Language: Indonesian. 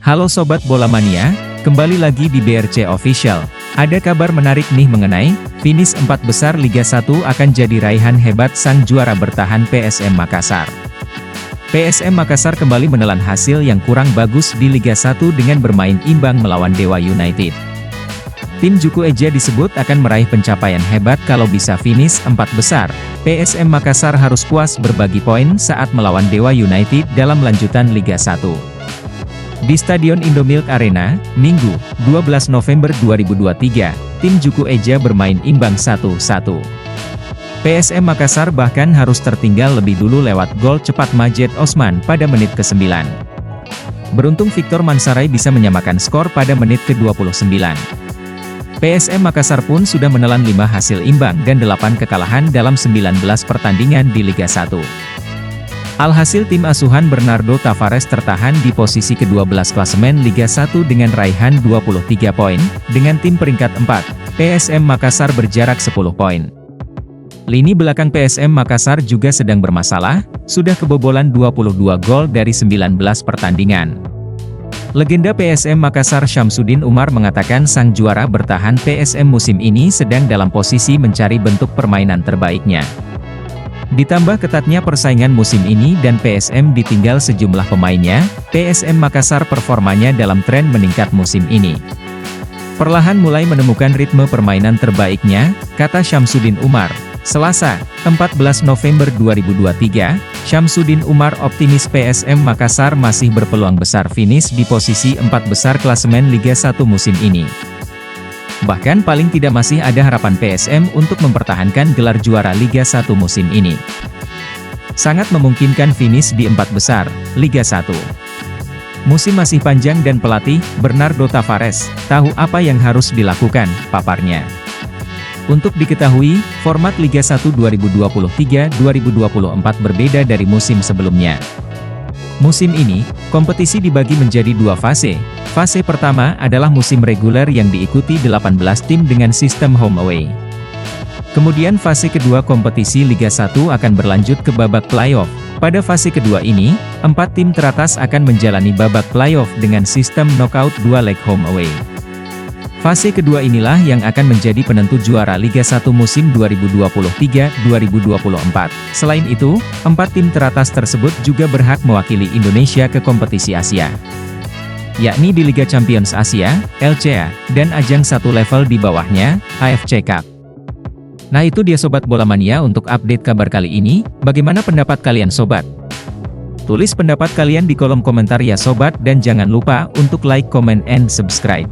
Halo Sobat Bola Mania, kembali lagi di BRC Official. Ada kabar menarik nih mengenai finish 4 besar Liga 1 akan jadi raihan hebat sang juara bertahan PSM Makassar. PSM Makassar kembali menelan hasil yang kurang bagus di Liga 1 dengan bermain imbang melawan Dewa United. Tim Juku Eja disebut akan meraih pencapaian hebat kalau bisa finish 4 besar. PSM Makassar harus puas berbagi poin saat melawan Dewa United dalam lanjutan Liga 1. Di Stadion Indomilk Arena, Minggu, 12 November 2023, tim Juku Eja bermain imbang 1-1. PSM Makassar bahkan harus tertinggal lebih dulu lewat gol cepat Majed Osman pada menit ke-9. Beruntung Victor Mansaray bisa menyamakan skor pada menit ke-29. PSM Makassar pun sudah menelan 5 hasil imbang dan 8 kekalahan dalam 19 pertandingan di Liga 1. Alhasil tim asuhan Bernardo Tavares tertahan di posisi ke-12 klasemen Liga 1 dengan raihan 23 poin, dengan tim peringkat 4, PSM Makassar berjarak 10 poin. Lini belakang PSM Makassar juga sedang bermasalah, sudah kebobolan 22 gol dari 19 pertandingan. Legenda PSM Makassar Syamsuddin Umar mengatakan sang juara bertahan PSM musim ini sedang dalam posisi mencari bentuk permainan terbaiknya. Ditambah ketatnya persaingan musim ini dan PSM ditinggal sejumlah pemainnya, PSM Makassar performanya dalam tren meningkat musim ini. Perlahan mulai menemukan ritme permainan terbaiknya, kata Syamsuddin Umar. Selasa, 14 November 2023, Syamsuddin Umar optimis PSM Makassar masih berpeluang besar finish di posisi 4 besar klasemen Liga 1 musim ini. Bahkan paling tidak masih ada harapan PSM untuk mempertahankan gelar juara Liga 1 musim ini. Sangat memungkinkan finish di 4 besar, Liga 1. Musim masih panjang dan pelatih, Bernardo Tavares, tahu apa yang harus dilakukan, paparnya. Untuk diketahui, format Liga 1 2023-2024 berbeda dari musim sebelumnya. Musim ini, kompetisi dibagi menjadi 2 fase. Fase pertama adalah musim reguler yang diikuti 18 tim dengan sistem home away. Kemudian fase kedua kompetisi Liga 1 akan berlanjut ke babak playoff. Pada fase kedua ini, 4 tim teratas akan menjalani babak playoff dengan sistem knockout 2 leg home away. Fase kedua inilah yang akan menjadi penentu juara Liga 1 musim 2023-2024. Selain itu, 4 tim teratas tersebut juga berhak mewakili Indonesia ke kompetisi Asia, yakni di Liga Champions Asia, LCA, dan ajang satu level di bawahnya, AFC Cup. Nah itu dia Sobat Bola Mania untuk update kabar kali ini, bagaimana pendapat kalian Sobat? Tulis pendapat kalian di kolom komentar ya Sobat dan jangan lupa untuk like, comment, and subscribe.